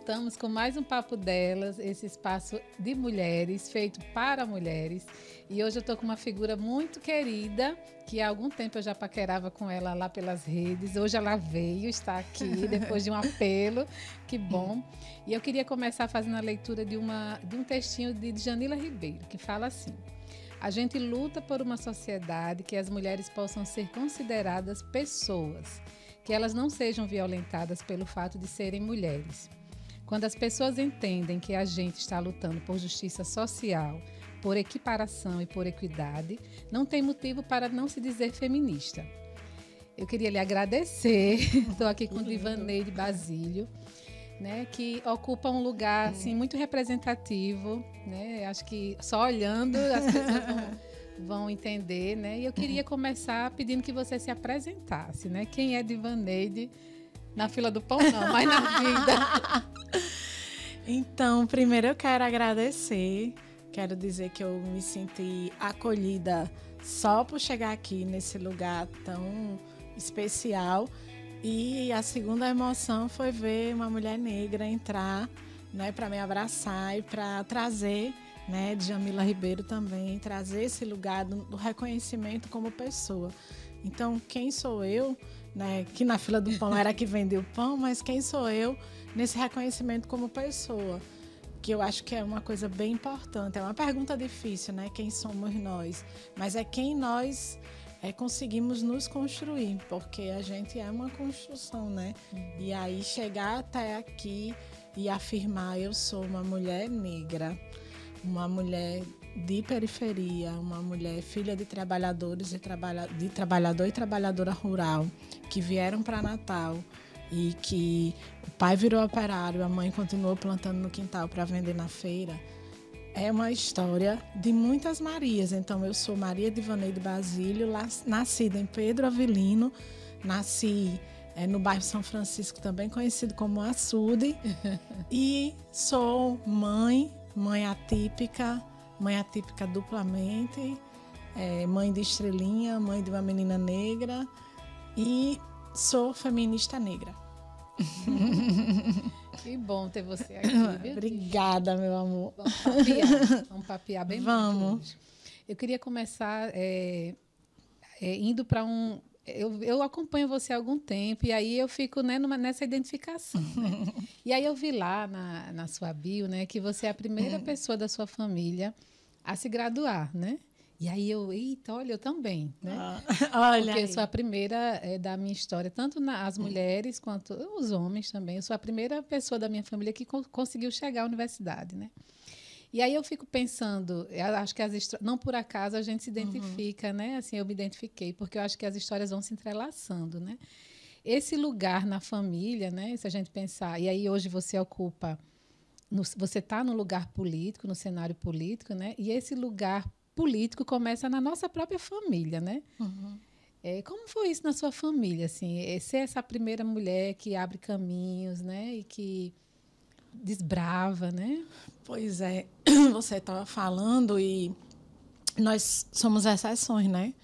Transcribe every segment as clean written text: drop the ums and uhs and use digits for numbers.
voltamos com mais um Papo Delas, esse espaço de mulheres, feito para mulheres. E hoje eu estou com uma figura muito querida, que há algum tempo eu já paquerava com ela lá pelas redes. Hoje ela veio, está aqui, depois de um apelo, que bom. E eu queria começar fazendo a leitura de um textinho de Djanila Ribeiro, que fala assim: a gente luta por uma sociedade que as mulheres possam ser consideradas pessoas, que elas não sejam violentadas pelo fato de serem mulheres. Quando as pessoas entendem que a gente está lutando por justiça social, por equiparação e por equidade, não tem motivo para não se dizer feminista. Eu queria lhe agradecer, estou aqui com Divaneide Basílio, né, que ocupa um lugar assim, muito representativo, né? Acho que só olhando as pessoas vão entender, né? E eu queria começar pedindo que você se apresentasse, né? Quem é Divaneide? Na fila do pão não, mas na vida. Então, primeiro eu quero agradecer, quero dizer que eu me senti acolhida só por chegar aqui nesse lugar tão especial. E a segunda emoção foi ver uma mulher negra entrar, né, para me abraçar e para trazer, né, Djamila Ribeiro também, trazer esse lugar do reconhecimento como pessoa. Então, quem sou eu, né, que na fila do pão era que vendeu o pão, mas quem sou eu nesse reconhecimento como pessoa? Que eu acho que é uma coisa bem importante. É uma pergunta difícil, né? Quem somos nós? Mas é quem nós conseguimos nos construir, porque a gente é uma construção, né? E aí chegar até aqui e afirmar: eu sou uma mulher negra, uma mulher de periferia, uma mulher filha de trabalhadores, de trabalhador e trabalhadora rural, que vieram para Natal e que o pai virou operário, a mãe continuou plantando no quintal para vender na feira. É uma história de muitas Marias. Então, eu sou Maria Divaneide Basílio, nascida em Pedro Avelino, nasci no bairro São Francisco, também conhecido como Açude, e sou mãe atípica duplamente, mãe de Estrelinha, mãe de uma menina negra, e sou feminista negra. Que bom ter você aqui, viu? Obrigada, meu amor. Vamos papear bem Vamos. muito hoje. Eu queria começar indo para um... Eu acompanho você há algum tempo e aí eu fico, né, nessa identificação. Né? E aí eu vi lá na sua bio, né, que você é a primeira pessoa da sua família a se graduar, né? E aí eita, olha, eu também, né? Olha, porque eu sou a primeira da minha história, tanto as mulheres quanto os homens também. Eu sou a primeira pessoa da minha família que conseguiu chegar à universidade, né? E aí eu fico pensando, eu acho que não por acaso a gente se identifica, né? Assim, eu me identifiquei, porque eu acho que as histórias vão se entrelaçando, né? Esse lugar na família, né? Se a gente pensar, e aí hoje você ocupa, você está no lugar político, no cenário político, né? E esse lugar político começa na nossa própria família, né? Como foi isso na sua família, assim, ser essa primeira mulher que abre caminhos, né? E que desbrava, né? Pois é, você estava falando e nós somos exceções, né?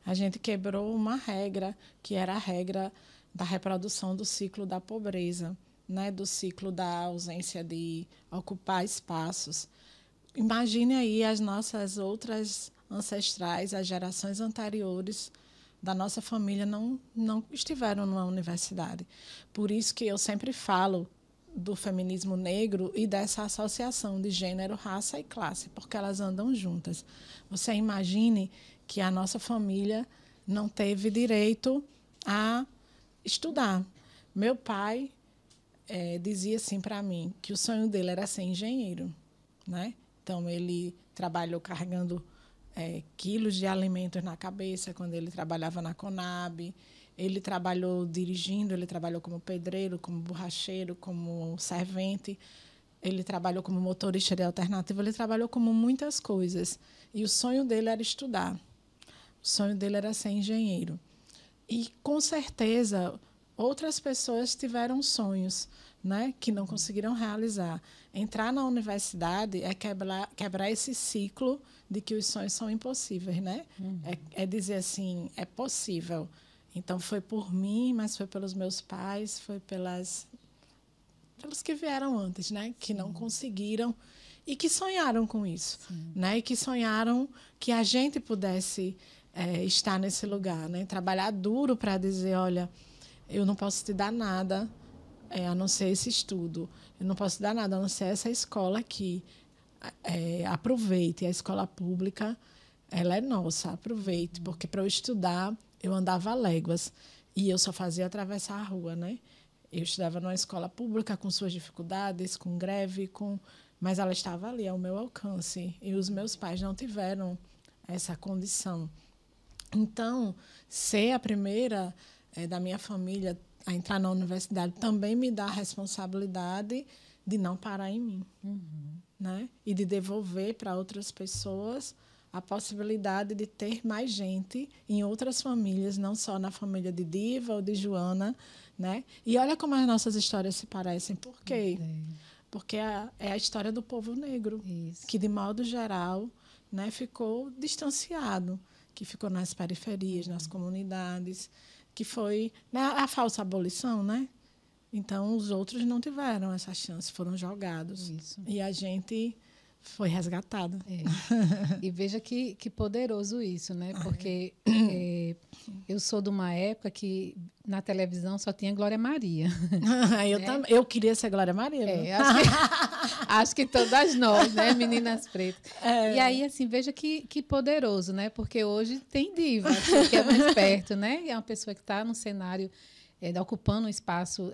A gente quebrou uma regra, que era a regra da reprodução do ciclo da pobreza, né? Do ciclo da ausência de ocupar espaços. Imagine aí as nossas outras ancestrais, as gerações anteriores da nossa família não estiveram numa universidade. Por isso que eu sempre falo do feminismo negro e dessa associação de gênero, raça e classe, porque elas andam juntas. Você imagine que a nossa família não teve direito a estudar. Meu pai dizia assim para mim que o sonho dele era ser engenheiro, né? Então, ele trabalhou carregando quilos de alimentos na cabeça quando ele trabalhava na Conab. Ele trabalhou dirigindo, ele trabalhou como pedreiro, como borracheiro, como servente. Ele trabalhou como motorista de alternativa, ele trabalhou como muitas coisas. E o sonho dele era estudar. O sonho dele era ser engenheiro. E, com certeza, outras pessoas tiveram sonhos, né, que não conseguiram realizar. Entrar na universidade é quebrar esse ciclo de que os sonhos são impossíveis, né? É dizer assim, é possível. Então, foi por mim, mas foi pelos meus pais, foi pelas pelos que vieram antes, né? Que não conseguiram e que sonharam com isso, né? E que sonharam que a gente pudesse estar nesse lugar, né? Trabalhar duro para dizer, olha, eu não posso te dar nada a não ser esse estudo, eu não posso te dar nada a não ser essa escola aqui. Aproveite, a escola pública, ela é nossa, aproveite, porque para eu estudar eu andava léguas e eu só fazia atravessar a rua, né? Eu estudava numa escola pública com suas dificuldades, com greve, mas ela estava ali ao meu alcance e os meus pais não tiveram essa condição. Então, ser a primeira da minha família a entrar na universidade também me dá a responsabilidade de não parar em mim, né? E de devolver para outras pessoas a possibilidade de ter mais gente em outras famílias, não só na família de Diva ou de Joana, né? E olha como as nossas histórias se parecem. Por quê? Porque é a história do povo negro, que, de modo geral, né, ficou distanciado, que ficou nas periferias, nas comunidades, que foi, né, a falsa abolição, né? Então, os outros não tiveram essa chance, foram jogados. E a gente foi resgatada. E veja que poderoso isso, né? Porque eu sou de uma época que na televisão só tinha Glória Maria. Eu queria ser Glória Maria. Acho que todas nós, né? Meninas pretas. E aí, assim, veja que poderoso, né? Porque hoje tem diva, que é mais perto, né? É uma pessoa que está no cenário ocupando um espaço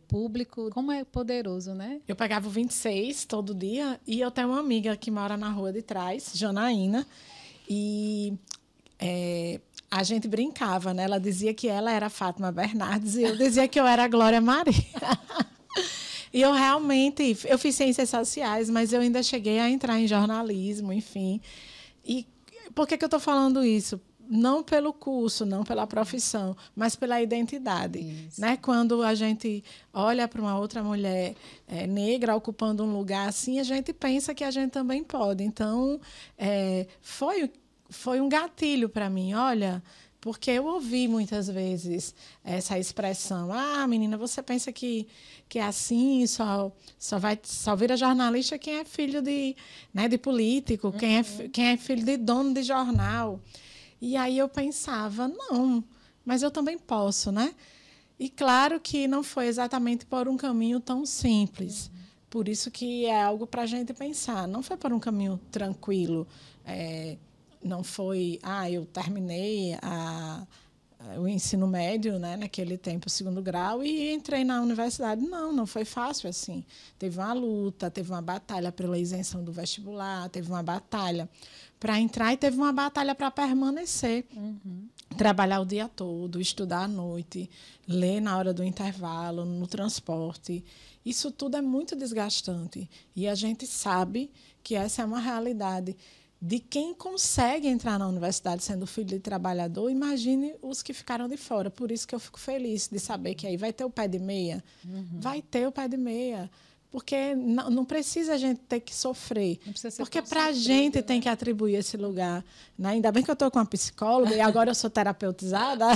público. Como é poderoso, né? Eu pegava o 26 todo dia e eu tenho uma amiga que mora na rua de trás, Janaína, e a gente brincava, né? Ela dizia que ela era Fátima Bernardes e eu dizia que eu era Glória Maria. E eu realmente... Eu fiz ciências sociais, mas eu ainda cheguei a entrar em jornalismo, enfim. E por que eu estou falando isso? Não pelo curso, não pela profissão, mas pela identidade. Né? Quando a gente olha para uma outra mulher negra ocupando um lugar assim, a gente pensa que a gente também pode. Então, foi um gatilho para mim. Olha, porque eu ouvi muitas vezes essa expressão: ah, menina, você pensa que é assim, só vira jornalista quem é filho de político, quem é filho de dono de jornal. E aí eu pensava, não, mas eu também posso, né? E claro que não foi exatamente por um caminho tão simples. Por isso que é algo para a gente pensar. Não foi por um caminho tranquilo. Não foi, eu terminei o ensino médio, né, naquele tempo, o 2º grau, e entrei na universidade. Não foi fácil assim. Teve uma luta, teve uma batalha pela isenção do vestibular, teve uma batalha para entrar e teve uma batalha para permanecer. Trabalhar o dia todo, estudar à noite, ler na hora do intervalo, no transporte. Isso tudo é muito desgastante. E a gente sabe que essa é uma realidade de quem consegue entrar na universidade sendo filho de trabalhador. Imagine os que ficaram de fora. Por isso que eu fico feliz de saber que aí vai ter o pé de meia. Vai ter o pé de meia. Porque não precisa a gente ter que sofrer. Porque para a gente tem que atribuir esse lugar. Né? Ainda bem que eu estou com uma psicóloga e agora eu sou terapeutizada.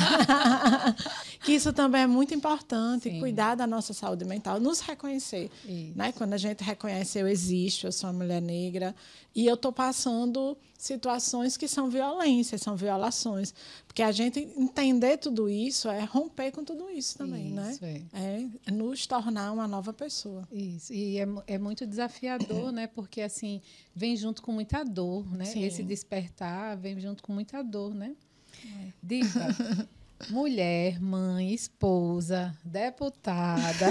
Que isso também é muito importante. Cuidar da nossa saúde mental. Nos reconhecer. Né? Quando a gente reconhece, eu existo, eu sou uma mulher negra. E eu estou passando situações que são violências, são violações. Porque a gente entender tudo isso é romper com tudo isso também, né? É nos tornar uma nova pessoa. Isso. E é muito desafiador, né? Porque assim vem junto com muita dor, né? Esse despertar vem junto com muita dor, né? Diva, mulher, mãe, esposa, deputada,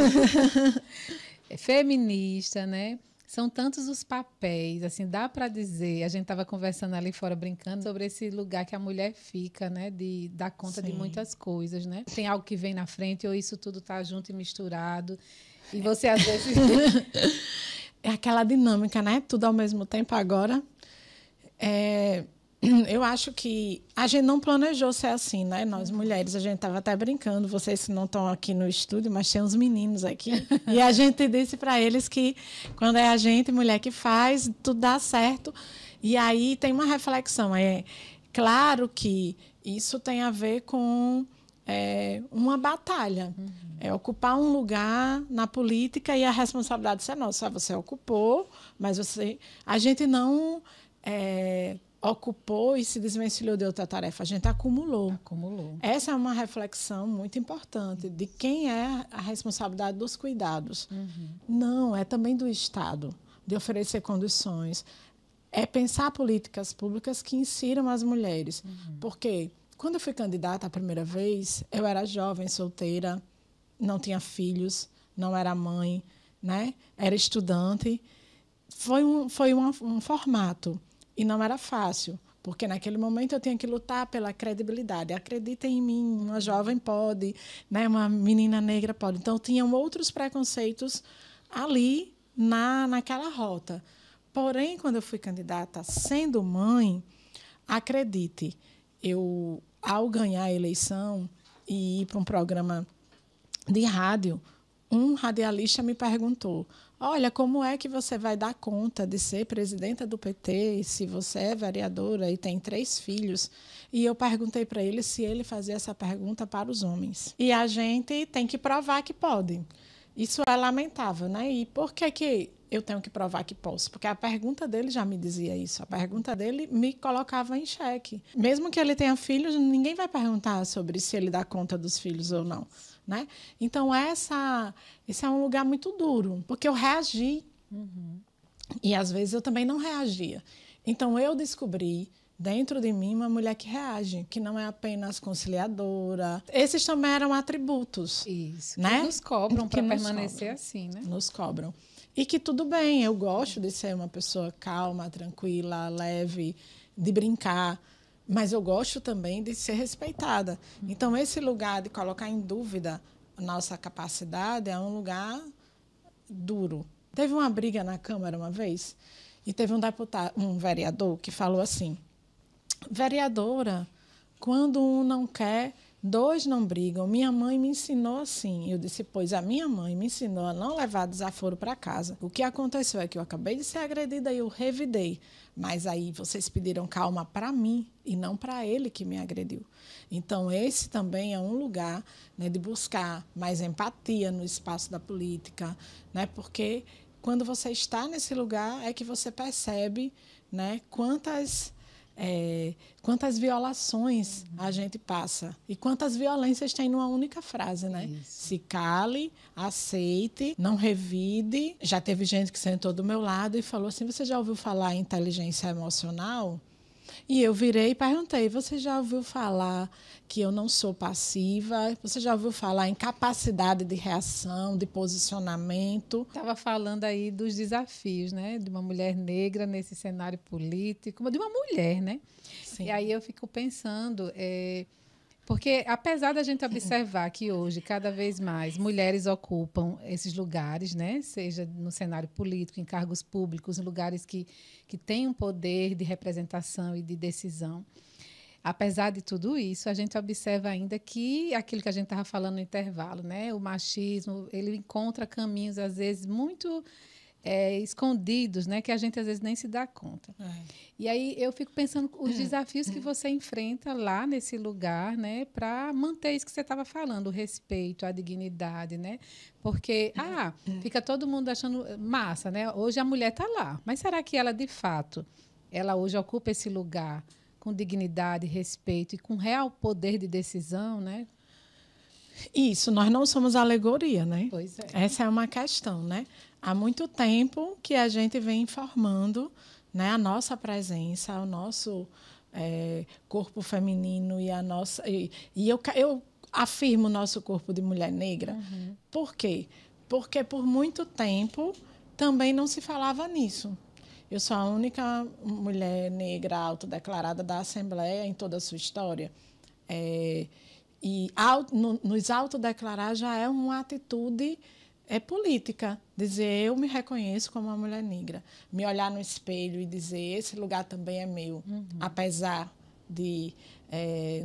feminista, né? São tantos os papéis, assim, dá para dizer, a gente estava conversando ali fora, brincando, sobre esse lugar que a mulher fica, né, de dar conta de muitas coisas, né? Tem algo que vem na frente ou isso tudo está junto e misturado. E você, às vezes... É aquela dinâmica, né? Tudo ao mesmo tempo agora. Eu acho que a gente não planejou ser assim, né? Nós, mulheres, a gente estava até brincando, vocês não estão aqui no estúdio, mas tem uns meninos aqui. E a gente disse para eles que quando é a gente, mulher, que faz, tudo dá certo. E aí tem uma reflexão. Claro que isso tem a ver com uma batalha. É ocupar um lugar na política e a responsabilidade é nossa. Você ocupou, mas a gente não ocupou e se desvencilhou de outra tarefa. A gente acumulou. Essa é uma reflexão muito importante de quem é a responsabilidade dos cuidados. Não, é também do Estado, de oferecer condições. É pensar políticas públicas que insiram as mulheres. Porque quando eu fui candidata a primeira vez, eu era jovem, solteira, não tinha filhos, não era mãe, né? Era estudante. Foi um formato. E não era fácil, porque naquele momento eu tinha que lutar pela credibilidade. Acreditem em mim, uma jovem pode, né? Uma menina negra pode. Então, tinham outros preconceitos ali naquela rota. Porém, quando eu fui candidata sendo mãe, acredite, ao ganhar a eleição e ir para um programa de rádio, um radialista me perguntou: olha, como é que você vai dar conta de ser presidenta do PT se você é vereadora e tem 3 filhos? E eu perguntei para ele se ele fazia essa pergunta para os homens. E a gente tem que provar que pode. Isso é lamentável, né? E por que eu tenho que provar que posso? Porque a pergunta dele já me dizia isso. A pergunta dele me colocava em xeque. Mesmo que ele tenha filhos, ninguém vai perguntar sobre se ele dá conta dos filhos ou não. Né? Então, esse é um lugar muito duro, porque eu reagi. E, às vezes, eu também não reagia. Então, eu descobri dentro de mim uma mulher que reage, que não é apenas conciliadora. Esses também eram atributos. Isso, né? Que nos cobram para permanecer assim. Né? Nos cobram. E que tudo bem, eu gosto de ser uma pessoa calma, tranquila, leve, de brincar. Mas eu gosto também de ser respeitada. Então, esse lugar de colocar em dúvida a nossa capacidade é um lugar duro. Teve uma briga na Câmara uma vez e teve um vereador que falou assim: vereadora, quando um não quer, 2 não brigam. Minha mãe me ensinou assim. Eu disse: pois a minha mãe me ensinou a não levar desaforo para casa. O que aconteceu é que eu acabei de ser agredida e eu revidei. Mas aí vocês pediram calma para mim e não para ele que me agrediu. Então, esse também é um lugar, né, de buscar mais empatia no espaço da política, né, porque quando você está nesse lugar é que você percebe, né, quantas violações a gente passa e quantas violências tem numa única frase, né? Isso. Se cale, aceite, não revide. Já teve gente que sentou do meu lado e falou assim: você já ouviu falar em inteligência emocional? E eu virei e perguntei: você já ouviu falar que eu não sou passiva? Você já ouviu falar em capacidade de reação, de posicionamento? Estava falando aí dos desafios, né? De uma mulher negra nesse cenário político, de uma mulher, né? Sim. E aí eu fico pensando, porque apesar da gente observar que hoje, cada vez mais, mulheres ocupam esses lugares, né? Seja no cenário político, em cargos públicos, em lugares que têm um poder de representação e de decisão. Apesar de tudo isso, a gente observa ainda que aquilo que a gente estava falando no intervalo, né? O machismo, ele encontra caminhos, às vezes, muito escondidos, né? Que a gente, às vezes, nem se dá conta. E aí eu fico pensando os desafios que você enfrenta lá nesse lugar, né? Para manter isso que você estava falando, o respeito, a dignidade, né? Porque, fica todo mundo achando massa, né? Hoje a mulher está lá, mas será que ela, de fato, ela hoje ocupa esse lugar com dignidade, respeito e com real poder de decisão, né? Isso, nós não somos alegoria, né? Pois é. Essa é uma questão, né? Há muito tempo que a gente vem informando, né, a nossa presença, o nosso corpo feminino e a nossa... E eu afirmo o nosso corpo de mulher negra. Por quê? Porque por muito tempo também não se falava nisso. Eu sou a única mulher negra autodeclarada da Assembleia em toda a sua história. Nos autodeclarar já é uma atitude política. Dizer: eu me reconheço como uma mulher negra. Me olhar no espelho e dizer: esse lugar também é meu. Apesar de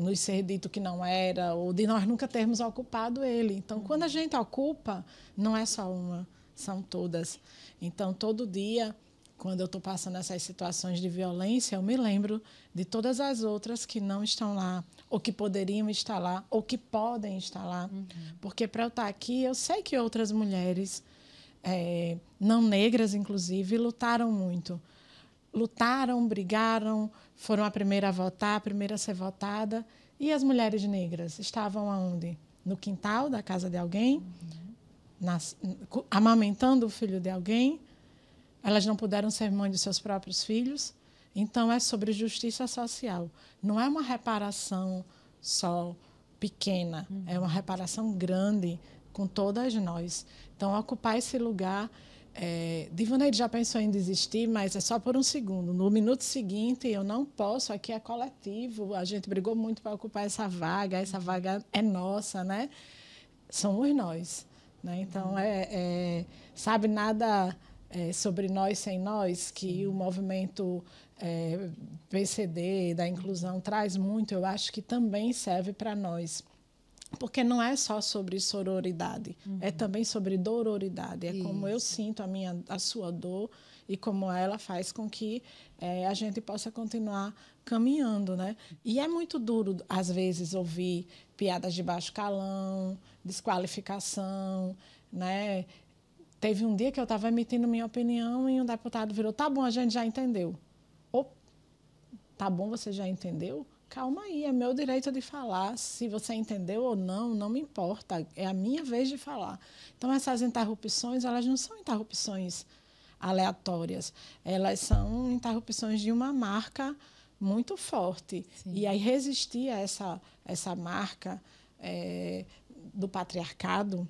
nos ser dito que não era, ou de nós nunca termos ocupado ele. Então, quando a gente ocupa, não é só uma, são todas. Então, todo dia quando eu estou passando essas situações de violência, eu me lembro de todas as outras que não estão lá, ou que poderiam estar lá, ou que podem estar lá. Porque para eu estar aqui, eu sei que outras mulheres, não negras, inclusive, lutaram muito. Lutaram, brigaram, foram a primeira a votar, a primeira a ser votada. E as mulheres negras estavam aonde? No quintal da casa de alguém, amamentando o filho de alguém. Elas não puderam ser mães de seus próprios filhos. Então, é sobre justiça social. Não é uma reparação só pequena, é uma reparação grande com todas nós. Então, ocupar esse lugar... Divaneide já pensou em desistir, mas é só por um segundo. No minuto seguinte, eu não posso, aqui é coletivo, a gente brigou muito para ocupar essa vaga é nossa, né? Somos nós. Né? Então, sabe, nada sobre nós sem nós, que o movimento PCD, da inclusão, traz muito, eu acho que também serve para nós. Porque não é só sobre sororidade, é também sobre dororidade. É como eu sinto a sua dor e como ela faz com que a gente possa continuar caminhando. Né? E é muito duro, às vezes, ouvir piadas de baixo calão, desqualificação. Né? Teve um dia que eu estava emitindo minha opinião e um deputado virou: tá bom, a gente já entendeu. Tá bom, você já entendeu? Calma aí, é meu direito de falar. Se você entendeu ou não, não me importa. É a minha vez de falar. Então, essas interrupções, elas não são interrupções aleatórias. Elas são interrupções de uma marca muito forte. Sim. E aí, resistir a essa marca do patriarcado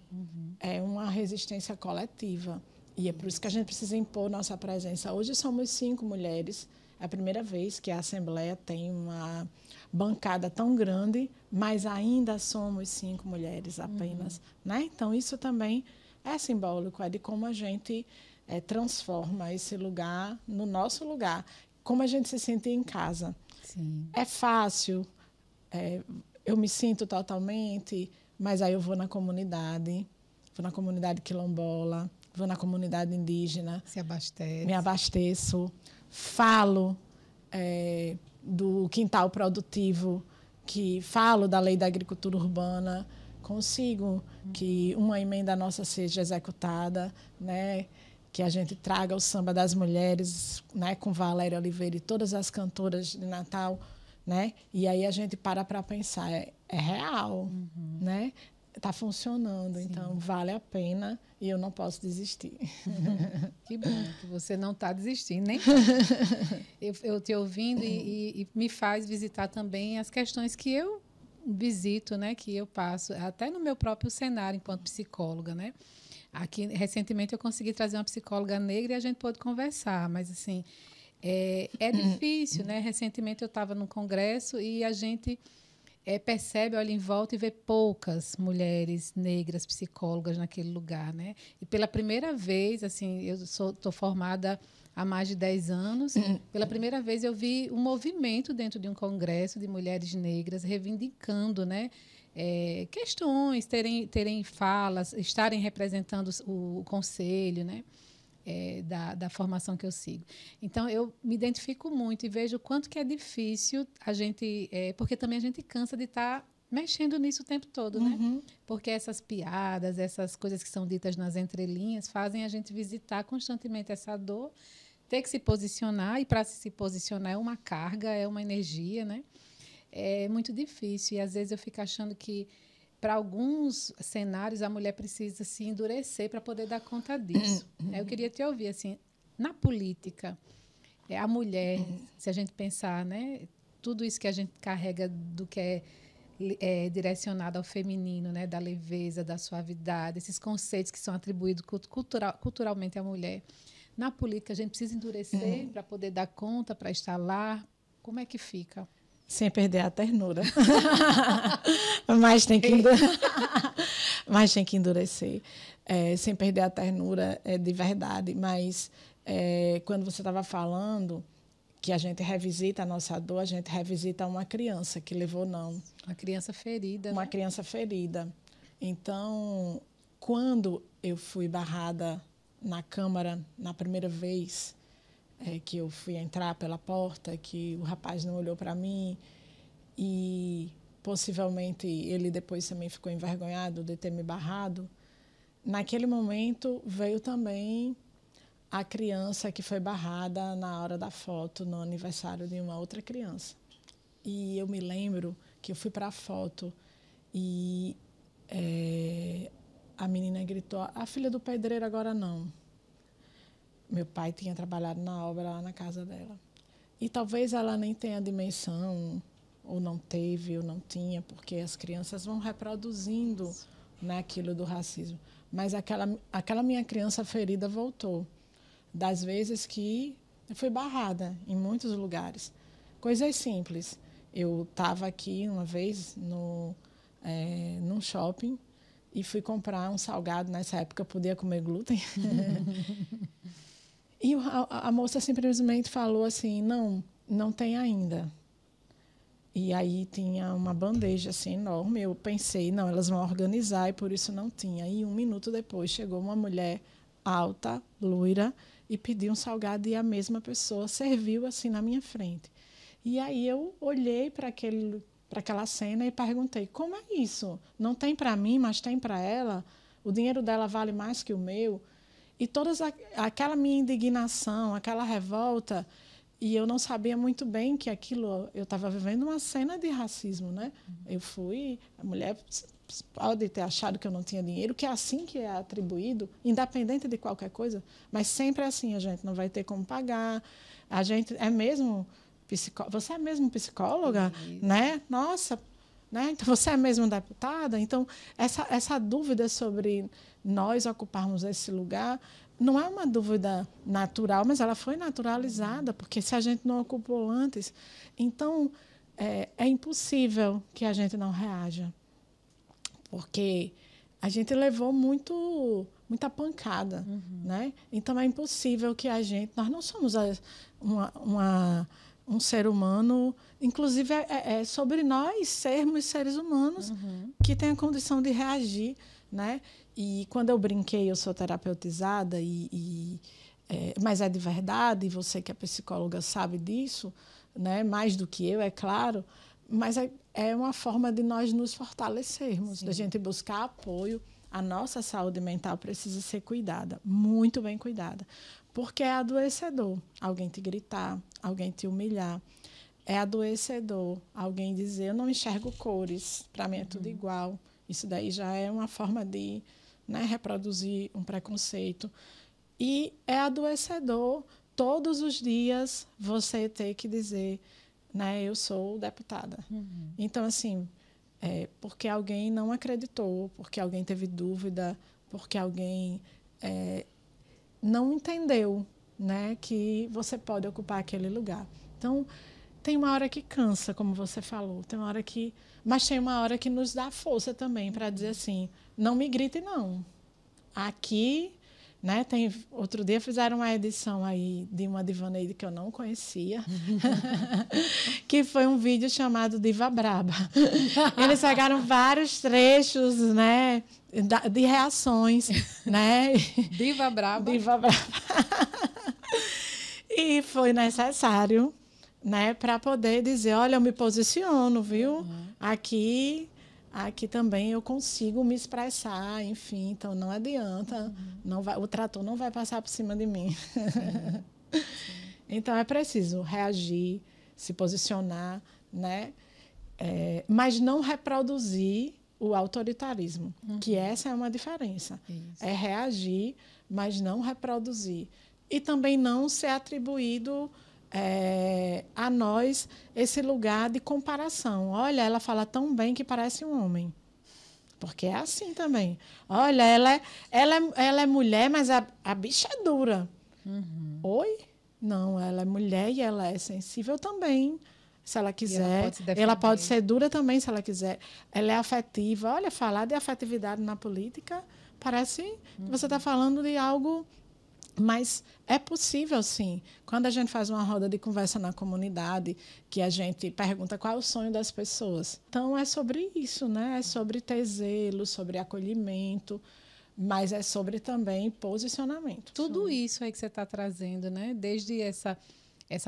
é uma resistência coletiva. E é por isso que a gente precisa impor nossa presença. Hoje somos 5 mulheres. É a primeira vez que a Assembleia tem uma bancada tão grande, mas ainda somos 5 mulheres apenas. Né? Então, isso também é simbólico, é de como a gente transforma esse lugar no nosso lugar, como a gente se sente em casa. Sim. É fácil, eu me sinto totalmente, mas aí eu vou na comunidade quilombola, vou na comunidade indígena, se abastece. Me abasteço, falo do quintal produtivo, que falo da lei da agricultura urbana, consigo que uma emenda nossa seja executada, né? Que a gente traga o samba das mulheres, né? Com Valéria Oliveira e todas as cantoras de Natal, né? E aí a gente para pensar, é real, né? Está funcionando, sim. Então vale a pena e eu não posso desistir. Que bom que você não está desistindo, nem eu te ouvindo e me faz visitar também as questões que eu visito, né, que eu passo, até no meu próprio cenário enquanto psicóloga, né? Aqui recentemente eu consegui trazer uma psicóloga negra e a gente pôde conversar, mas assim é difícil, né? Recentemente eu estava num congresso e a gente percebe, olha em volta e vê poucas mulheres negras psicólogas naquele lugar, né? E pela primeira vez, assim, eu estou formada há mais de 10 anos, pela primeira vez eu vi um movimento dentro de um congresso de mulheres negras reivindicando, né? Questões, terem falas, estarem representando o conselho, né? Da formação que eu sigo. Então, eu me identifico muito e vejo o quanto que é difícil a gente... porque também a gente cansa de estar mexendo nisso o tempo todo, né? Porque essas piadas, essas coisas que são ditas nas entrelinhas, fazem a gente visitar constantemente essa dor, ter que se posicionar, e para se posicionar é uma carga, é uma energia, né? É muito difícil, e às vezes eu fico achando que para alguns cenários, a mulher precisa se endurecer para poder dar conta disso. Eu queria te ouvir, assim, na política, a mulher, se a gente pensar, né, tudo isso que a gente carrega do que é direcionado ao feminino, né, da leveza, da suavidade, esses conceitos que são atribuídos culturalmente à mulher. Na política, a gente precisa endurecer para poder dar conta, para estar lá. Como é que fica? Sem perder a ternura. Mas tem que endurecer. Sem perder a ternura de verdade. Mas quando você estava falando que a gente revisita a nossa dor, a gente revisita uma criança que levou não. Uma criança ferida. Uma criança ferida. Então, quando eu fui barrada na Câmara na primeira vez, que eu fui entrar pela porta, que o rapaz não olhou para mim e possivelmente ele depois também ficou envergonhado de ter me barrado. Naquele momento veio também a criança que foi barrada na hora da foto, no aniversário de uma outra criança. E eu me lembro que eu fui para a foto e a menina gritou: a filha do pedreiro agora não. Meu pai tinha trabalhado na obra lá na casa dela. E talvez ela nem tenha dimensão, ou não teve, ou não tinha, porque as crianças vão reproduzindo, né, aquilo do racismo. Mas aquela minha criança ferida voltou. Das vezes que eu fui barrada em muitos lugares. Coisas simples. Eu estava aqui uma vez num shopping e fui comprar um salgado. Nessa época eu podia comer glúten. E a moça simplesmente falou assim: não tem ainda. E aí tinha uma bandeja assim enorme. Eu pensei, não, elas vão organizar, e por isso não tinha. E 1 minuto depois chegou uma mulher alta, loira, e pediu um salgado, e a mesma pessoa serviu assim na minha frente. E aí eu olhei para aquela cena e perguntei: como é isso? Não tem para mim, mas tem para ela? O dinheiro dela vale mais que o meu? E aquela minha indignação, aquela revolta, e eu não sabia muito bem que aquilo, eu estava vivendo uma cena de racismo, né? Eu fui, a mulher pode ter achado que eu não tinha dinheiro, que é assim que é atribuído, independente de qualquer coisa, mas sempre é assim: a gente não vai ter como pagar, a gente é mesmo você é mesmo psicóloga, né? Nossa, né? Então você é mesmo deputada. Então essa dúvida sobre nós ocuparmos esse lugar não é uma dúvida natural, mas ela foi naturalizada, porque se a gente não ocupou antes, então é impossível que a gente não reaja, porque a gente levou muita pancada, né? Então é impossível que nós não somos um ser humano, inclusive é sobre nós sermos seres humanos que têm a condição de reagir, né? E quando eu brinquei, eu sou terapeutizada, mas é de verdade, e você que é psicóloga sabe disso, né? Mais do que eu, é claro, mas é uma forma de nós nos fortalecermos, da gente buscar apoio. A nossa saúde mental precisa ser cuidada, muito bem cuidada, porque é adoecedor alguém te gritar, alguém te humilhar. É adoecedor alguém dizer: eu não enxergo cores, para mim é tudo igual. Isso daí já é uma forma de, né, reproduzir um preconceito. E é adoecedor todos os dias você ter que dizer, né, eu sou deputada. Então, assim, porque alguém não acreditou, porque alguém teve dúvida, porque alguém não entendeu, né, que você pode ocupar aquele lugar. Então, tem uma hora que cansa, como você falou, mas tem uma hora que nos dá força também para dizer assim: não me grite, não. Aqui, né, outro dia fizeram uma edição aí de uma Divaneide que eu não conhecia, que foi um vídeo chamado Diva Braba. Eles pegaram vários trechos, né, de reações, né? Diva Braba. Diva Braba. E foi necessário, né, para poder dizer: olha, eu me posiciono, viu? Aqui também eu consigo me expressar, enfim, então não adianta, o trator não vai passar por cima de mim. Então é preciso reagir, se posicionar, né? Mas não reproduzir o autoritarismo, que essa é uma diferença. Isso. É reagir, mas não reproduzir. E também não ser atribuído a nós esse lugar de comparação. Olha, ela fala tão bem que parece um homem. Porque é assim também. Olha, ela é mulher, mas a bicha é dura. Oi? Não, ela é mulher e ela é sensível também, se ela quiser. Ela pode ser dura também, se ela quiser. Ela é afetiva. Olha, falar de afetividade na política parece que você está falando de algo... Mas é possível, sim. Quando a gente faz uma roda de conversa na comunidade, que a gente pergunta qual é o sonho das pessoas. Então, é sobre isso, né? É sobre ter zelo, sobre acolhimento. Mas é sobre também posicionamento. Tudo isso aí que você está trazendo, né? Desde essa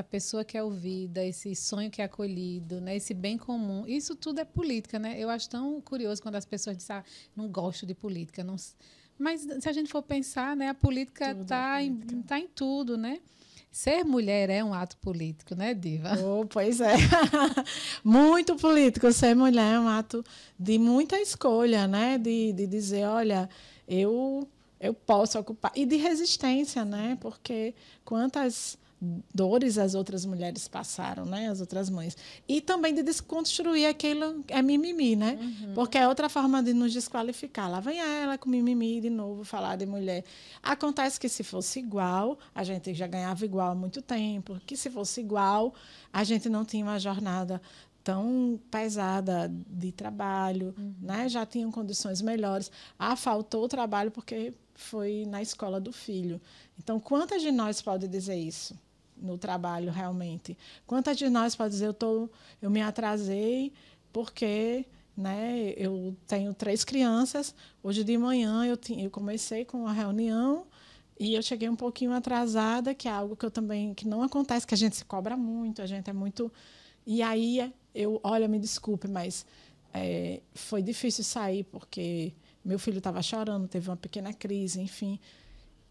pessoa que é ouvida, esse sonho que é acolhido, né? Esse bem comum. Isso tudo é política, né? Eu acho tão curioso quando as pessoas dizem, não gosto de política. Não... Mas se a gente for pensar, né? A política está tá em tudo, né? Ser mulher é um ato político, né, Diva? Oh, pois é. Muito político. Ser mulher é um ato de muita escolha, né? De dizer, olha, eu posso ocupar. E de resistência, né? Porque quantas dores as outras mulheres passaram, né? As outras mães. E também de desconstruir aquilo, é mimimi, né? Porque é outra forma de nos desqualificar. Lá vem ela com mimimi de novo, falar de mulher. Acontece que se fosse igual, a gente já ganhava igual há muito tempo, que se fosse igual, a gente não tinha uma jornada tão pesada de trabalho, né? Já tinham condições melhores. Faltou o trabalho porque foi na escola do filho. Então, quantas de nós pode dizer isso no trabalho realmente? Quantas de nós pode dizer eu me atrasei porque, né, eu tenho 3 crianças, hoje de manhã eu comecei com a reunião e eu cheguei um pouquinho atrasada, que é algo que eu também que não acontece, que a gente se cobra muito, a gente é muito... E aí olha, me desculpe, mas foi difícil sair porque meu filho estava chorando, teve uma pequena crise, enfim.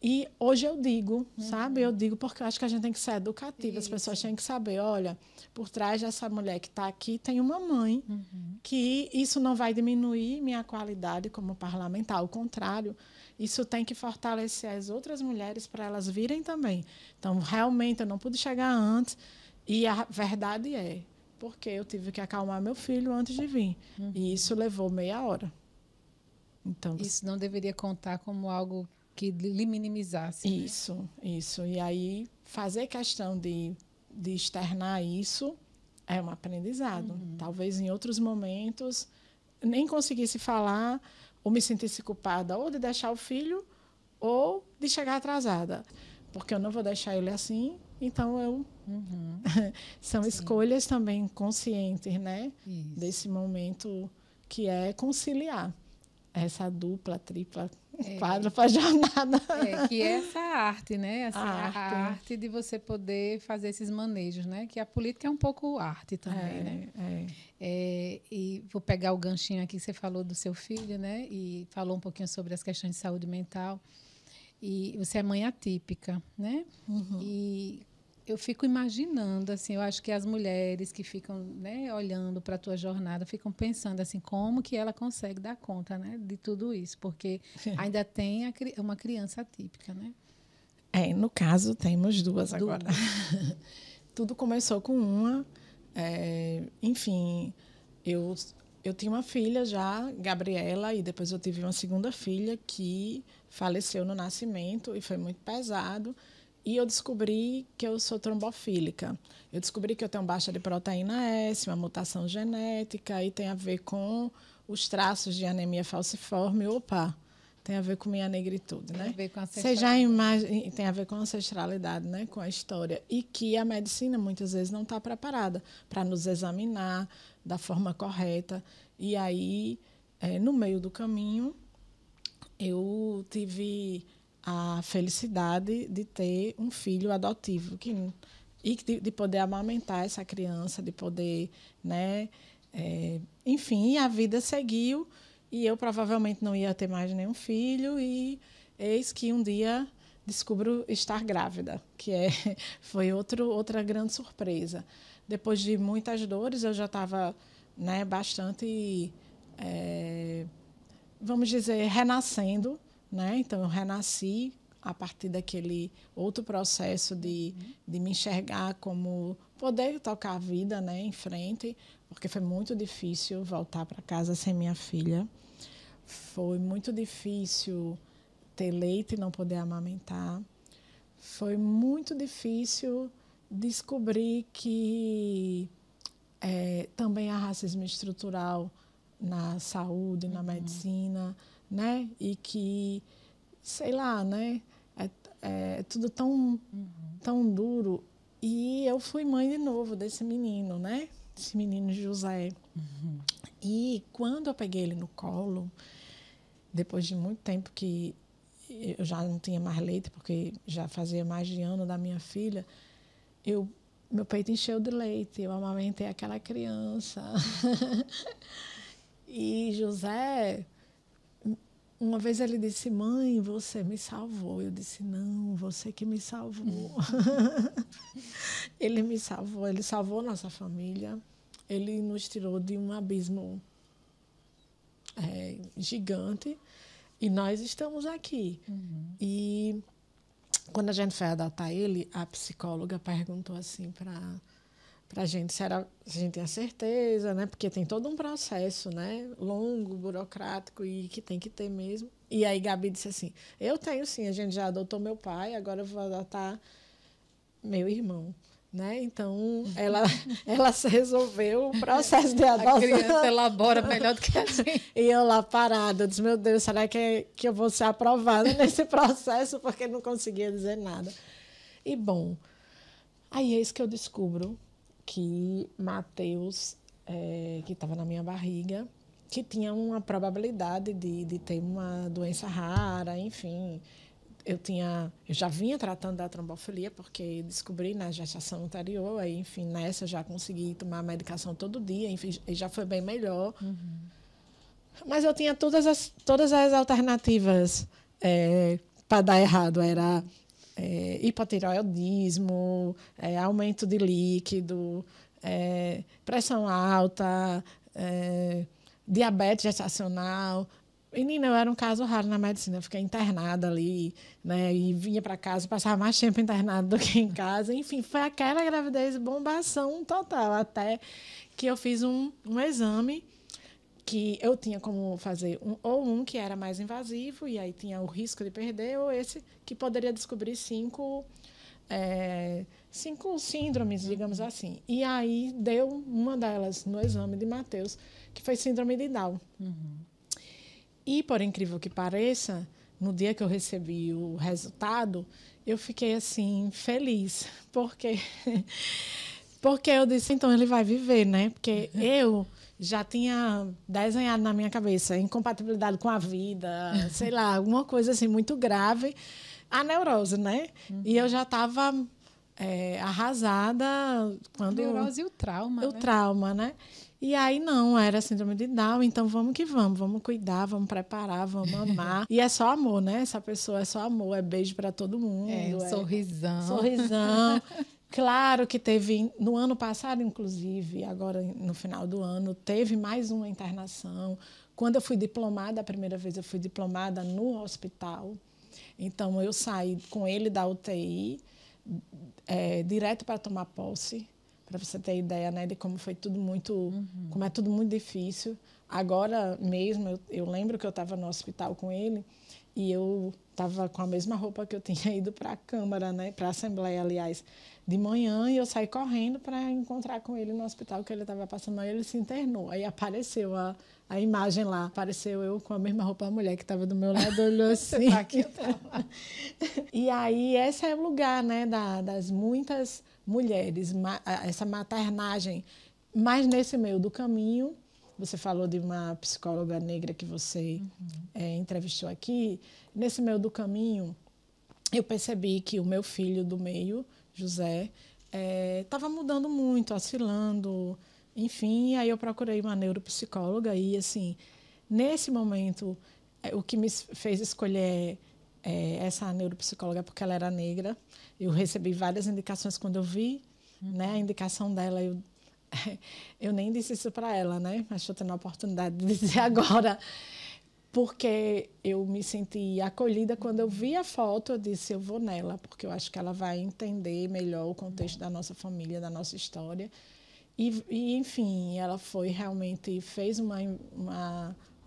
E hoje eu digo, sabe? Eu digo porque eu acho que a gente tem que ser educativa. As pessoas têm que saber, olha, por trás dessa mulher que está aqui tem uma mãe, que isso não vai diminuir minha qualidade como parlamentar. Ao contrário, isso tem que fortalecer as outras mulheres para elas virem também. Então, realmente, eu não pude chegar antes. E a verdade é, porque eu tive que acalmar meu filho antes de vir. E isso levou meia hora. Então, isso não deveria contar como algo que lhe minimizasse. Isso, né? Isso. E aí, fazer questão de externar isso é um aprendizado. Talvez em outros momentos nem conseguisse falar ou me sentisse culpada ou de deixar o filho ou de chegar atrasada. Porque eu não vou deixar ele assim, então eu... São escolhas também conscientes, né? Isso. Desse momento que é conciliar essa dupla, tripla, quádrupla jornada. Que é essa arte, né? Assim, a arte de você poder fazer esses manejos, né? Que a política é um pouco arte também, né? E vou pegar o ganchinho aqui que você falou do seu filho, né? E falou um pouquinho sobre as questões de saúde mental. E você é mãe atípica, né? E eu fico imaginando, assim, eu acho que as mulheres que ficam, né, olhando para a tua jornada, ficam pensando assim, como que ela consegue dar conta, né, de tudo isso, porque ainda tem uma criança atípica, né? No caso, temos duas agora. Tudo começou com uma. Enfim, eu tinha uma filha já, Gabriela, e depois eu tive uma segunda filha que faleceu no nascimento e foi muito pesado. E eu descobri que eu sou trombofílica. Eu descobri que eu tenho baixa de proteína S, uma mutação genética, e tem a ver com os traços de anemia falciforme. Opa, tem a ver com minha negritude, né? Tem a ver com a Você já tem a ver com a ancestralidade, né? Com a história. E que a medicina, muitas vezes, não está preparada para nos examinar da forma correta. E aí, no meio do caminho, eu tive a felicidade de ter um filho adotivo e de poder amamentar essa criança, de poder, né? Enfim, a vida seguiu e eu provavelmente não ia ter mais nenhum filho e eis que um dia descubro estar grávida, que foi outra grande surpresa. Depois de muitas dores, eu já estava, né, bastante, vamos dizer, renascendo, né? Então, eu renasci a partir daquele outro processo de me enxergar como poder tocar a vida, né, em frente, porque foi muito difícil voltar para casa sem minha filha. Foi muito difícil ter leite e não poder amamentar. Foi muito difícil descobrir que também há racismo estrutural na saúde, na medicina, né? E que, sei lá, né? É tudo tão duro. E eu fui mãe de novo desse menino, né? Esse menino José. E quando eu peguei ele no colo, depois de muito tempo que eu já não tinha mais leite, porque já fazia mais de ano da minha filha, meu peito encheu de leite, eu amamentei aquela criança. E José, uma vez ele disse, mãe, você me salvou. Eu disse, não, você que me salvou. Ele me salvou, ele salvou nossa família, ele nos tirou de um abismo gigante e nós estamos aqui. E quando a gente foi adotar ele, a psicóloga perguntou assim para a gente se a gente tinha certeza, né? Porque tem todo um processo, né? Longo, burocrático e que tem que ter mesmo. E aí Gabi disse assim, eu tenho sim, a gente já adotou meu pai, agora eu vou adotar meu irmão. Né? Então, ela se resolveu o processo de adoção. A criança elabora melhor do que a gente. E eu lá parada, eu disse, meu Deus, será que eu vou ser aprovada nesse processo? Porque não conseguia dizer nada. E, bom, aí é isso que eu descubro que Mateus, que estava na minha barriga, que tinha uma probabilidade de ter uma doença rara, enfim. Eu já vinha tratando da trombofilia, porque descobri na gestação anterior, aí, enfim, nessa eu já consegui tomar a medicação todo dia, enfim, e já foi bem melhor. Mas eu tinha todas as alternativas para dar errado. Era hipotireoidismo, aumento de líquido, pressão alta, diabetes gestacional. Menina, eu era um caso raro na medicina. Eu fiquei internada ali, né? E vinha para casa, passava mais tempo internada do que em casa. Enfim, foi aquela gravidez bombação total. Até que eu fiz um exame que eu tinha como fazer um que era mais invasivo, e aí tinha o risco de perder, ou esse que poderia descobrir 5 síndromes, digamos assim. E aí deu uma delas no exame de Mateus, que foi síndrome de Down. E, por incrível que pareça, no dia que eu recebi o resultado, eu fiquei, assim, feliz. Porque eu disse, então, ele vai viver, né? Porque eu já tinha desenhado na minha cabeça incompatibilidade com a vida, sei lá, alguma coisa, assim, muito grave. A neurose, né? E eu já estava arrasada. Quando A neurose e o trauma, o trauma, né? E aí não, era síndrome de Down, então vamos que vamos cuidar, vamos preparar, vamos amar. E é só amor, né? Essa pessoa é só amor, é beijo para todo mundo. Sorrisão. Sorrisão. Claro que teve, no ano passado, inclusive, agora no final do ano, teve mais uma internação. Quando eu fui diplomada, a primeira vez eu fui diplomada no hospital. Então, eu saí com ele da UTI, direto para tomar posse, para você ter ideia, né, de como foi tudo muito, como é tudo muito difícil. Agora mesmo, eu lembro que eu estava no hospital com ele e eu estava com a mesma roupa que eu tinha ido para a Câmara, né, para a Assembleia, aliás, de manhã, e eu saí correndo para encontrar com ele no hospital, que ele estava passando mal, e ele se internou. Aí apareceu a imagem lá, apareceu eu com a mesma roupa, a mulher que estava do meu lado, olhou assim. Aqui eu tava. E aí, esse é o lugar, né, das muitas mulheres, essa maternagem. Mas nesse meio do caminho, você falou de uma psicóloga negra que você entrevistou aqui. Nesse meio do caminho, eu percebi que o meu filho do meio, José, estava mudando muito, oscilando, enfim. Aí eu procurei uma neuropsicóloga e, assim, nesse momento, o que me fez escolher essa neuropsicóloga porque ela era negra. Eu recebi várias indicações quando eu vi, né, a indicação dela. Eu nem disse isso para ela, né? Mas estou tendo a oportunidade de dizer agora, porque eu me senti acolhida quando eu vi a foto. Eu disse, eu vou nela, porque eu acho que ela vai entender melhor o contexto da nossa família, da nossa história. E enfim, ela fez um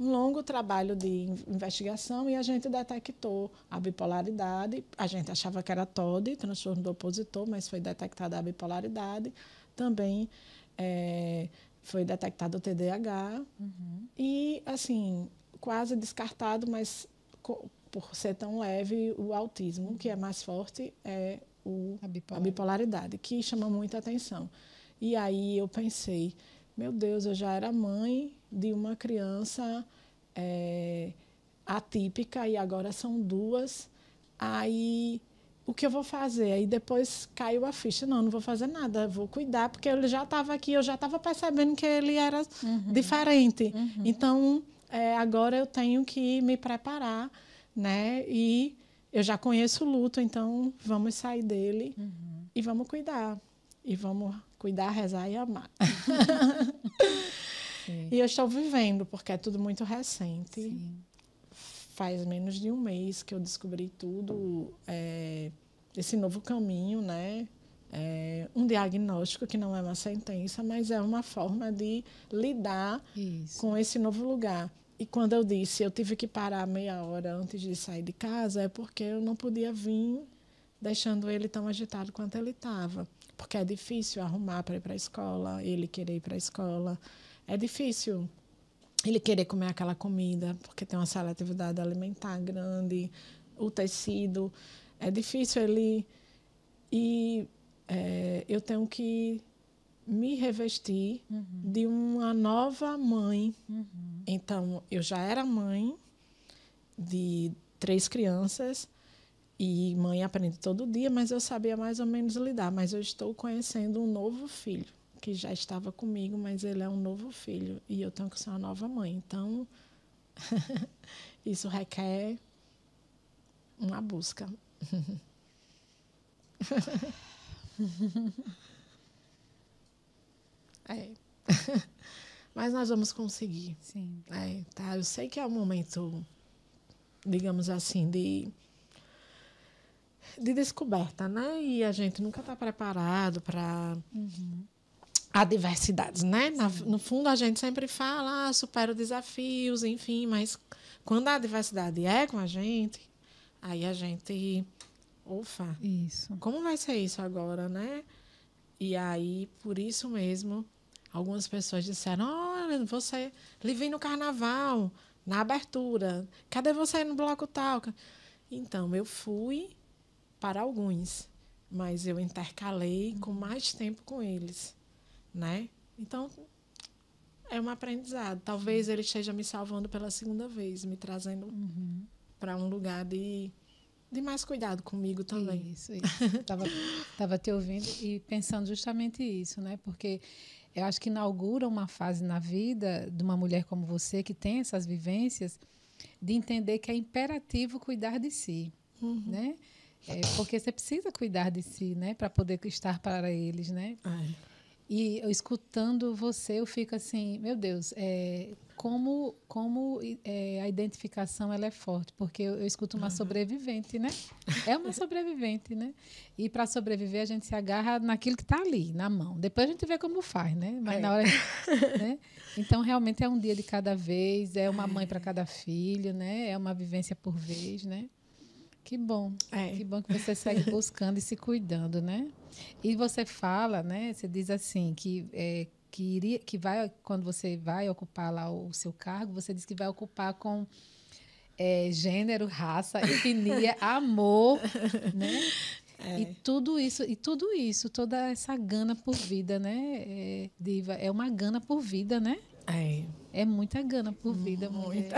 longo trabalho de investigação, e a gente detectou a bipolaridade. A gente achava que era TOD, transtorno do opositor, mas foi detectada a bipolaridade. Também foi detectado o TDAH. E, assim, quase descartado, mas por ser tão leve, o autismo, que é mais forte, é a bipolaridade, que chama muita atenção. E aí eu pensei, meu Deus, eu já era mãe de uma criança atípica e agora são 2. Aí, o que eu vou fazer? Aí depois caiu a ficha. Não vou fazer nada, vou cuidar, porque ele já estava aqui, eu já estava percebendo que ele era diferente. Então, agora eu tenho que me preparar, né? E eu já conheço o luto, então vamos sair dele e vamos cuidar. E vamos cuidar, rezar e amar. E eu estou vivendo, porque é tudo muito recente. Sim. Faz menos de um mês que eu descobri tudo, esse novo caminho, né? Um diagnóstico que não é uma sentença, mas é uma forma de lidar com esse novo lugar. E quando eu disse eu tive que parar meia hora antes de sair de casa, é porque eu não podia vir deixando ele tão agitado quanto ele estava. Porque é difícil arrumar para ir para a escola, ele querer ir para a escola. É difícil ele querer comer aquela comida, porque tem uma seletividade alimentar grande, o tecido. É difícil ele... E eu tenho que me revestir de uma nova mãe. Então, eu já era mãe de 3 crianças, e mãe aprende todo dia, mas eu sabia mais ou menos lidar. Mas eu estou conhecendo um novo filho, que já estava comigo, mas ele é um novo filho. E eu tenho que ser uma nova mãe. Então, isso requer uma busca. Mas nós vamos conseguir. Sim. Tá? Eu sei que é um momento, digamos assim, de descoberta, né? E a gente nunca está preparado para adversidades, né? No fundo, a gente sempre fala, supera desafios, enfim, mas quando a adversidade é com a gente, aí a gente, como vai ser isso agora, né? E aí, por isso mesmo, algumas pessoas disseram, olha, você lhe vi no carnaval, na abertura, cadê você no bloco tal? Então, eu fui para alguns, mas eu intercalei com mais tempo com eles, né? Então, é um aprendizado. Talvez ele esteja me salvando pela segunda vez, me trazendo para um lugar de mais cuidado comigo também. Isso. Tava te ouvindo e pensando justamente isso, né? Porque eu acho que inaugura uma fase na vida de uma mulher como você, que tem essas vivências, de entender que é imperativo cuidar de si, né? Porque você precisa cuidar de si, né? Para poder estar para eles, né? E eu, escutando você, eu fico assim, meu Deus, como a identificação ela é forte, porque eu escuto uma sobrevivente, né? É uma sobrevivente, né? E para sobreviver a gente se agarra naquilo que está ali, na mão. Depois a gente vê como faz, né? Mas na hora, né? Então realmente é um dia de cada vez, é uma mãe para cada filho, né? É uma vivência por vez, né? Que bom que você segue buscando e se cuidando, né? E você fala, né? Você diz assim que vai, quando você vai ocupar lá o seu cargo, você diz que vai ocupar com gênero, raça, etnia, amor, né? E tudo isso, toda essa gana por vida, né, Diva? É uma gana por vida, né? É muita gana por vida, mulher.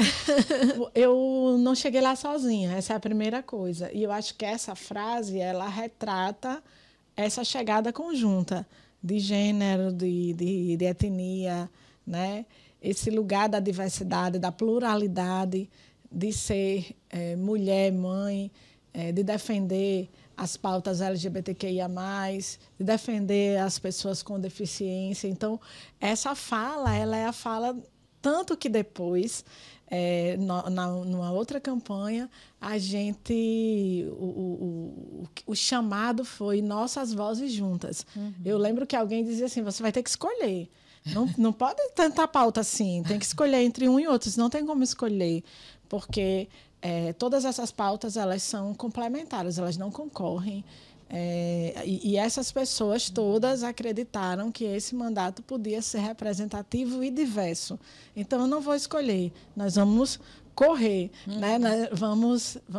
Eu não cheguei lá sozinha, essa é a primeira coisa. E eu acho que essa frase, ela retrata essa chegada conjunta de gênero, de etnia, né? Esse lugar da diversidade, da pluralidade, de ser mulher, mãe, de defender as pautas LGBTQIA+, de defender as pessoas com deficiência. Então, essa fala, ela é a fala, tanto que depois, numa outra campanha, a gente, o chamado foi Nossas Vozes Juntas. Eu lembro que alguém dizia assim, você vai ter que escolher. Não pode tanta pauta assim, tem que escolher entre um e outro, não tem como escolher, porque todas essas pautas elas são complementares, elas não concorrem. E essas pessoas todas acreditaram que esse mandato podia ser representativo e diverso. Então, eu não vou escolher, nós vamos correr, né?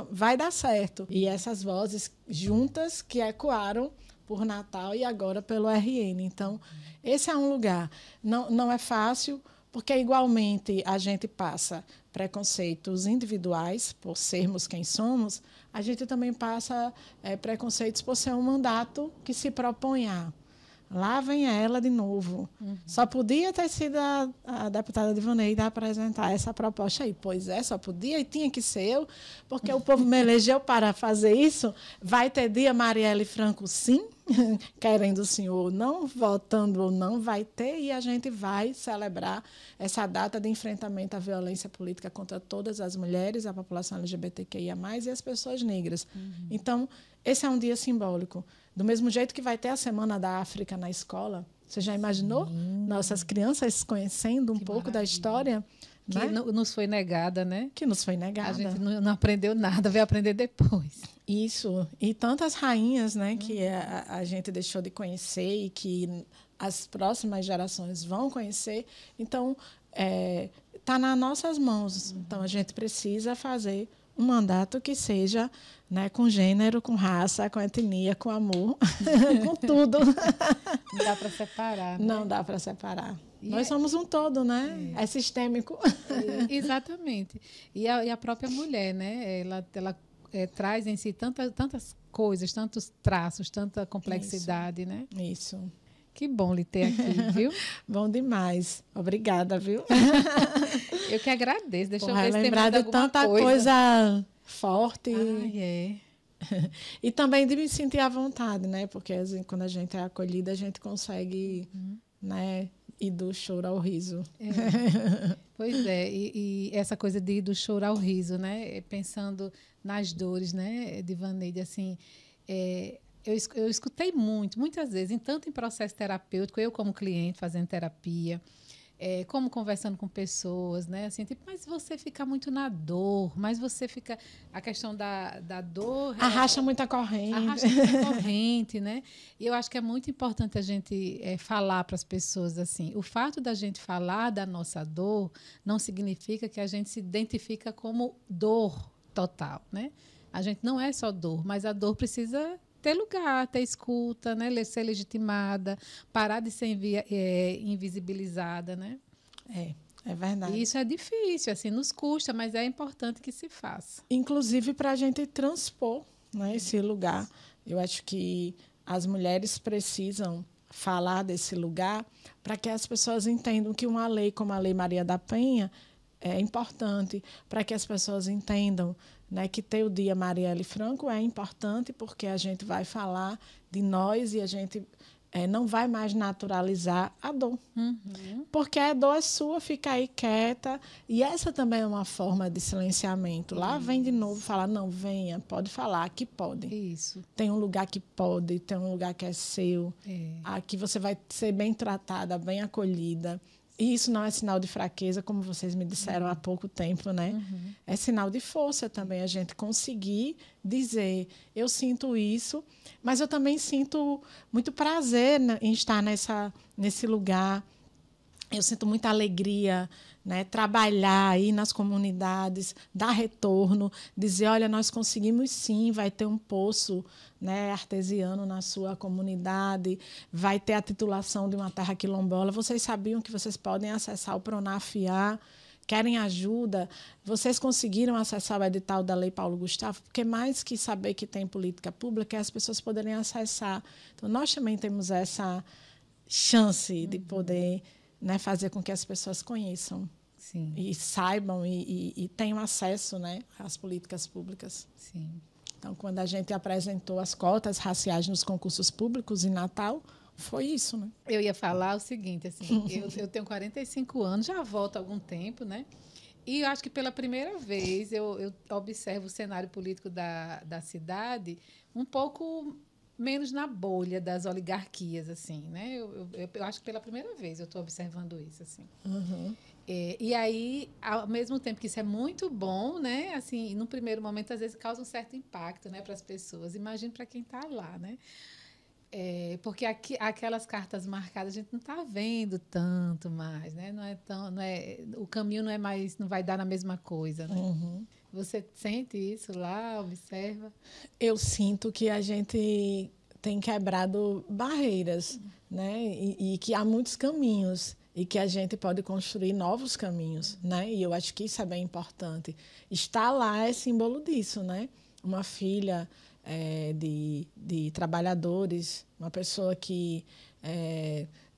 Vai dar certo. E essas vozes juntas que ecoaram por Natal e agora pelo RN. Então, esse é um lugar. Não é fácil, porque igualmente a gente passa preconceitos individuais por sermos quem somos, a gente também passa preconceitos por ser um mandato que se propõe a. Lá vem ela de novo. Só podia ter sido a deputada Divaneide a apresentar essa proposta aí. Pois é, só podia e tinha que ser eu, porque o povo me elegeu para fazer isso. Vai ter dia Marielle Franco, sim, querendo o senhor não, votando ou não, vai ter, e a gente vai celebrar essa data de enfrentamento à violência política contra todas as mulheres, a população LGBTQIA+, e as pessoas negras. Então, esse é um dia simbólico. Do mesmo jeito que vai ter a Semana da África na escola. Você já imaginou? Nossas crianças conhecendo um pouco da história. Que né? nos foi negada, né? Que nos foi negada. A gente não aprendeu nada, veio aprender depois. Isso. E tantas rainhas, né, que a gente deixou de conhecer e que as próximas gerações vão conhecer. Então, está nas nossas mãos. Então, a gente precisa fazer um mandato que seja, né, com gênero, com raça, com etnia, com amor, com tudo. Não dá para separar. Né? Não dá para separar. Nós somos um todo, né? É sistêmico. Exatamente. E a própria mulher, né? Ela traz em si tantas coisas, tantos traços, tanta complexidade, né? Isso. Que bom lhe ter aqui, viu? Bom demais. Obrigada, viu? Eu que agradeço. Deixa eu ver se tem lembrar mais de alguma tanta coisa forte. E também de me sentir à vontade, né? Porque assim, quando a gente é acolhida, a gente consegue, né, ir do choro ao riso. Pois é, e essa coisa de ir do choro ao riso, né? Pensando nas dores, né, Divaneide, assim, eu escutei muitas vezes, tanto em processo terapêutico, eu como cliente fazendo terapia, como conversando com pessoas, né? Assim, tipo, mas você fica muito na dor, mas você fica... A questão da dor... Arrasta muita corrente. Arrasta muita corrente, né? E eu acho que é muito importante a gente falar para as pessoas assim. O fato da gente falar da nossa dor não significa que a gente se identifica como dor total, né? A gente não é só dor, mas a dor precisa ter lugar, ter escuta, né? Ser legitimada, parar de ser invisibilizada, né? É verdade. E isso é difícil, assim, nos custa, mas é importante que se faça. Inclusive para a gente transpor, né, esse lugar. Eu acho que as mulheres precisam falar desse lugar para que as pessoas entendam que uma lei como a Lei Maria da Penha é importante, para que as pessoas entendam, né, que ter o Dia Marielle Franco é importante porque a gente vai falar de nós e a gente não vai mais naturalizar a dor. Porque a dor é sua, fica aí quieta. E essa também é uma forma de silenciamento. Lá vem de novo falar, não, venha, pode falar, aqui pode. Isso. Tem um lugar que pode, tem um lugar que é seu. Aqui você vai ser bem tratada, bem acolhida. E isso não é sinal de fraqueza, como vocês me disseram há pouco tempo, né? É sinal de força também, a gente conseguir dizer, eu sinto isso, mas eu também sinto muito prazer em estar nesse lugar. Eu sinto muita alegria, né? Trabalhar aí nas comunidades, dar retorno, dizer, olha, nós conseguimos sim, vai ter um poço, né, artesiano na sua comunidade, vai ter a titulação de uma terra quilombola. Vocês sabiam que vocês podem acessar o Pronaf-A? Querem ajuda? Vocês conseguiram acessar o edital da Lei Paulo Gustavo? Porque mais que saber que tem política pública, é as pessoas poderem acessar. Então, nós também temos essa chance de poder, né, fazer com que as pessoas conheçam. Sim. E saibam e tenham acesso, né, às políticas públicas. Sim. Então, quando a gente apresentou as cotas raciais nos concursos públicos em Natal, foi isso, né? Eu ia falar o seguinte, assim, eu tenho 45 anos, já volto há algum tempo, né? E eu acho que pela primeira vez eu observo o cenário político da cidade um pouco menos na bolha das oligarquias, assim, né? Eu acho que pela primeira vez eu estou observando isso, assim. E aí, ao mesmo tempo que isso é muito bom, né? Assim, no primeiro momento, às vezes, causa um certo impacto, né, para as pessoas. Imagine para quem está lá, né? Porque aquelas cartas marcadas a gente não está vendo tanto mais, né? O caminho não vai dar na mesma coisa, né? Você sente isso lá, observa? Eu sinto que a gente tem quebrado barreiras, né? E que há muitos caminhos. e que a gente pode construir novos caminhos, né? E eu acho que isso é bem importante. Estar lá é símbolo disso, né? Uma filha de trabalhadores, uma pessoa que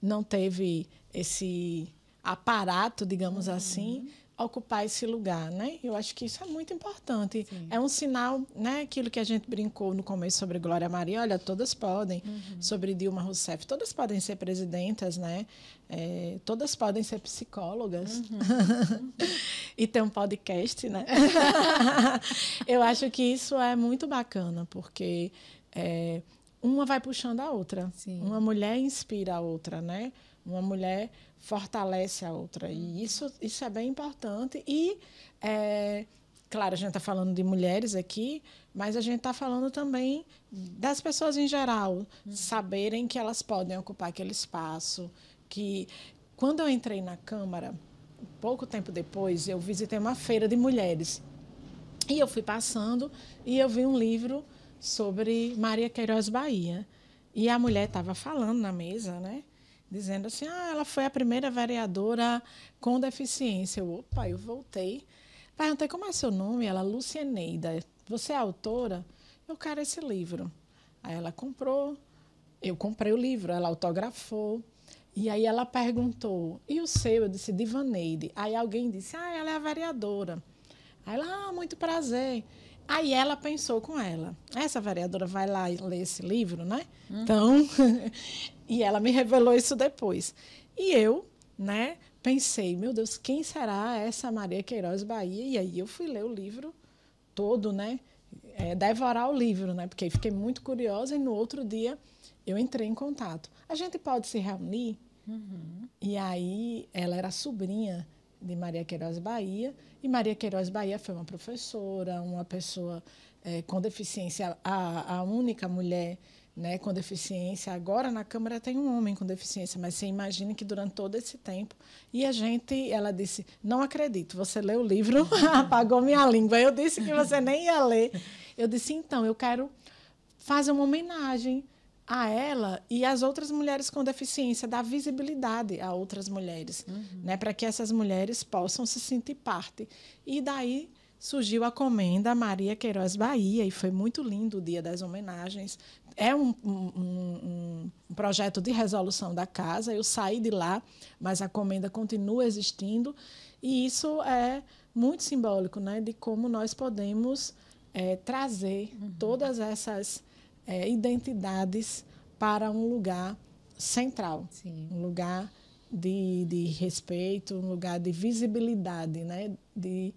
não teve esse aparato, digamos assim, ocupar esse lugar, né? Eu acho que isso é muito importante. Sim. É um sinal, né? Aquilo que a gente brincou no começo sobre Glória Maria, olha, todas podem, sobre Dilma Rousseff, todas podem ser presidentas, né? Todas podem ser psicólogas e ter um podcast, né? Eu acho que isso é muito bacana, porque uma vai puxando a outra. Sim. Uma mulher inspira a outra, né? Uma mulher fortalece a outra. E isso é bem importante. E, claro, a gente está falando de mulheres aqui, mas a gente está falando também das pessoas em geral, saberem que elas podem ocupar aquele espaço. Que, quando eu entrei na Câmara, pouco tempo depois, eu visitei uma feira de mulheres. E eu fui passando e eu vi um livro sobre Maria Queiroz Bahia. E a mulher estava falando na mesa, né? Dizendo assim, ela foi a primeira vereadora com deficiência. Eu voltei, perguntei como é seu nome, ela, Lucieneida, você é autora? Eu quero esse livro. Aí ela comprou, eu comprei o livro, ela autografou, e aí ela perguntou, e o seu? Eu disse, Divaneide. Aí alguém disse, ela é a vereadora. Aí ela, muito prazer. Aí ela pensou com ela, essa vereadora vai lá ler esse livro, né? Então, e ela me revelou isso depois. E eu, né, pensei, meu Deus, quem será essa Maria Queiroz Bahia? E aí eu fui ler o livro todo, né? Devorar o livro, né? Porque fiquei muito curiosa e no outro dia eu entrei em contato. A gente pode se reunir? E aí ela era sobrinha de Maria Queiroz Bahia, e Maria Queiroz Bahia foi uma professora, uma pessoa com deficiência, a única mulher, né, com deficiência. Agora na Câmara tem um homem com deficiência, mas você imagina que durante todo esse tempo. E ela disse, não acredito, você leu o livro, apagou minha língua. Eu disse que você nem ia ler. Eu disse, então, eu quero fazer uma homenagem a ela e às outras mulheres com deficiência, dar visibilidade a outras mulheres, né, para que essas mulheres possam se sentir parte. E daí surgiu a Comenda Maria Queiroz Bahia, e foi muito lindo o dia das homenagens. É um projeto de resolução da casa, eu saí de lá, mas a Comenda continua existindo, e isso é muito simbólico, né, de como nós podemos trazer todas essas identidades para um lugar central. Sim. Um lugar de respeito, um lugar de visibilidade, né? De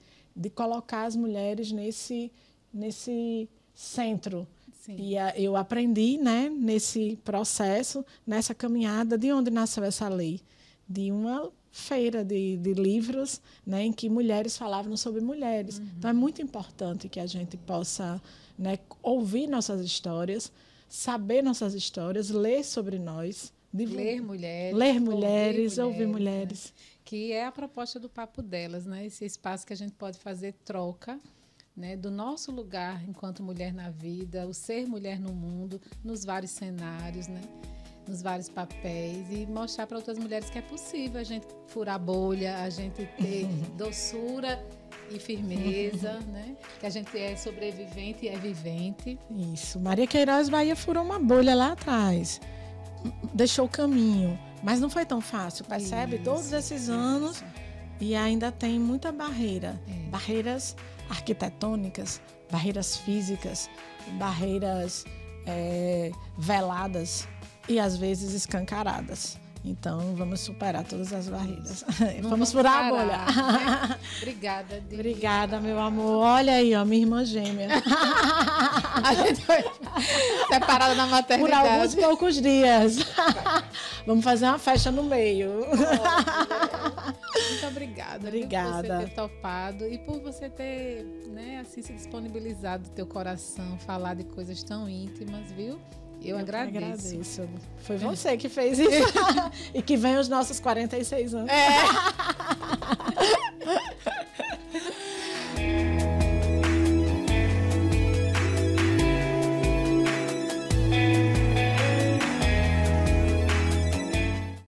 colocar as mulheres nesse centro. Sim. E eu aprendi, né, nesse processo, nessa caminhada, de onde nasceu essa lei? De uma feira de livros, né, em que mulheres falavam sobre mulheres. Então, é muito importante que a gente possa, né, ouvir nossas histórias, saber nossas histórias, ler sobre nós. Ler mulheres, ouvir mulheres. Né? Que é a proposta do Papo Delas, né? Esse espaço que a gente pode fazer troca, né, do nosso lugar enquanto mulher na vida, o ser mulher no mundo, nos vários cenários, né? Nos vários papéis, e mostrar para outras mulheres que é possível a gente furar bolha, a gente ter doçura e firmeza, né? Que a gente é sobrevivente e é vivente. Isso. Maria Queiroz Bahia furou uma bolha lá atrás, deixou o caminho, mas não foi tão fácil, percebe? Isso, todos esses anos, e ainda tem muita barreira. Barreiras arquitetônicas, barreiras físicas, barreiras veladas, e às vezes escancaradas. Então, vamos superar todas as barreiras. Vamos furar a bolha. Né? Obrigada, Didi. Obrigada, meu amor. Olha aí, ó, minha irmã gêmea. A gente foi separada na maternidade. Por alguns poucos dias. Vamos fazer uma festa no meio. Muito obrigada. Obrigada. Por você ter topado e por você ter, né, assim, se disponibilizado do teu coração, falar de coisas tão íntimas, viu? Eu agradeço. Foi você que fez isso. E que vem os nossos 46 anos.